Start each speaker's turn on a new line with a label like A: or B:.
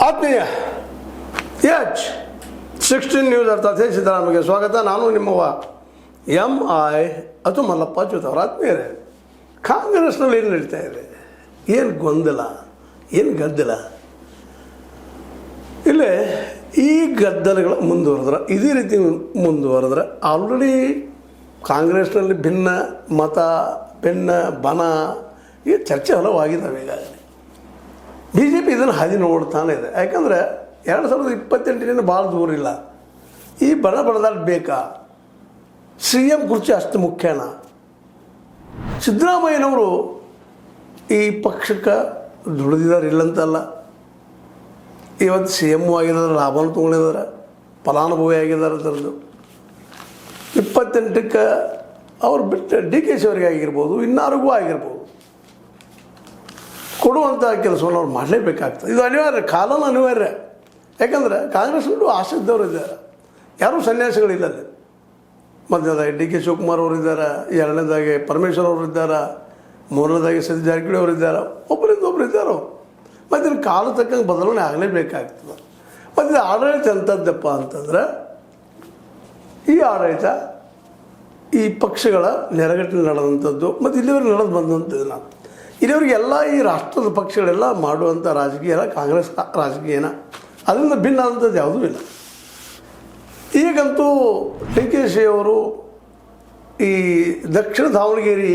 A: ಆತ್ಮೀಯ H 16 news ಅರ್ಥಾತ್ ಸಿದ್ದರಾಮಯ್ಯಗೆ ಸ್ವಾಗತ. ನಾನು ನಿಮ್ಮವ MI ಅದು ಮಲ್ಲಪ್ಪ ಜೊತೆಯವರು. ಆತ್ಮೀಯರೇ, ಕಾಂಗ್ರೆಸ್ನಲ್ಲಿ ಏನು ನಡೀತಾ ಇದೆ, ಏನು ಗೊಂದಲ, ಏನು ಗದ್ದಲ, ಇಲ್ಲೇ ಈ ಗದ್ದಲಗಳು ಮುಂದುವರೆದ್ರೆ, ಇದೇ ರೀತಿ ಮುಂದುವರೆದ್ರೆ ಆಲ್ರೆಡಿ ಕಾಂಗ್ರೆಸ್ನಲ್ಲಿ ಭಿನ್ನ ಮತ, ಭಿನ್ನ ಬಣ, ಈ ಚರ್ಚೆ ಹಲವಾಗಿದ್ದಾವೆ. ಈಗಾಗಲೇ BJP ಇದನ್ನು ಹಾದಿ ನೋಡ್ತಾನೆ ಇದೆ. ಯಾಕಂದರೆ 2028 ಭಾಳ ದೂರ ಇಲ್ಲ. ಈ ಬಣದಾಟ ಬೇಕಾ? CM ಕುರ್ಚಿ ಅಷ್ಟು ಮುಖ್ಯನಾ? ಸಿದ್ದರಾಮಯ್ಯನವರು ಈ ಪಕ್ಷಕ್ಕೆ ದುಡಿದಿದ್ದಾರೆ ಇಲ್ಲಂತಲ್ಲ. ಇವತ್ತು CM ಆಗಿದ್ದಾರೆ, ಲಾಭನೂ ತೊಗೊಂಡಿದ್ದಾರೆ, ಫಲಾನುಭವಿ ಆಗಿದ್ದಾರೆ. ಅದರದ್ದು 28ಕ್ಕೆ ಅವ್ರು ಬಿಟ್ಟು DK ಅವರಿಗೆ ಆಗಿರ್ಬೋದು, ಇನ್ನಾರಿಗೂ ಆಗಿರ್ಬೋದು, ಕೊಡುವಂಥ ಕೆಲಸವನ್ನು ಅವ್ರು ಮಾಡಲೇಬೇಕಾಗ್ತದೆ. ಇದು ಅನಿವಾರ್ಯ, ಕಾಲನ ಅನಿವಾರ್ಯ. ಯಾಕಂದರೆ ಕಾಂಗ್ರೆಸ್ನಲ್ಲೂ ಆಸಕ್ತವರು ಇದ್ದಾರೆ, ಯಾರೂ ಸನ್ಯಾಸಿಗಳಿಲ್ಲ ಅಲ್ಲಿ. ಮೊದಲನೇದಾಗಿ DK ಶಿವಕುಮಾರ್ ಅವರು ಇದ್ದಾರೆ, ಎರಡನೇದಾಗಿ ಪರಮೇಶ್ವರ್ ಅವರು ಇದ್ದಾರೆ, ಮೂರನೇದಾಗಿ ಸತೀಶ್ ಜಾರಕಿಹೊಳಿ ಅವರು ಇದ್ದಾರೆ, ಒಬ್ಬರಿಂದ ಒಬ್ಬರು ಇದ್ದಾರೆ. ಮತ್ತು ಇಲ್ಲಿ ಕಾಲ ತಕ್ಕಂಗೆ ಬದಲಾವಣೆ ಆಗಲೇಬೇಕಾಗ್ತದೆ. ಮತ್ತು ಇದು ಆಡಳಿತ ಎಂಥದ್ದಪ್ಪ ಅಂತಂದ್ರೆ, ಈ ಆಡಳಿತ ಈ ಪಕ್ಷಗಳ ನೆರಗಟ್ಟಿನ ನಡೆದಂಥದ್ದು ಮತ್ತು ಇಲ್ಲಿವರೆಗೆ ನಡೆದು ಬಂದಂಥದ್ದು. ನಾನು ಇಲ್ಲಿವರೆಗೆ ಎಲ್ಲ ಈ ರಾಷ್ಟ್ರದ ಪಕ್ಷಗಳೆಲ್ಲ ಮಾಡುವಂಥ ರಾಜಕೀಯ ಎಲ್ಲ ಕಾಂಗ್ರೆಸ್ ರಾಜಕೀಯನ, ಅದರಿಂದ ಭಿನ್ನ ಆದಂಥದ್ದು ಯಾವುದೂ ಇಲ್ಲ. ಈಗಂತೂ DK ಅವರು ಈ ದಕ್ಷಿಣ ದಾವಣಗೆರೆ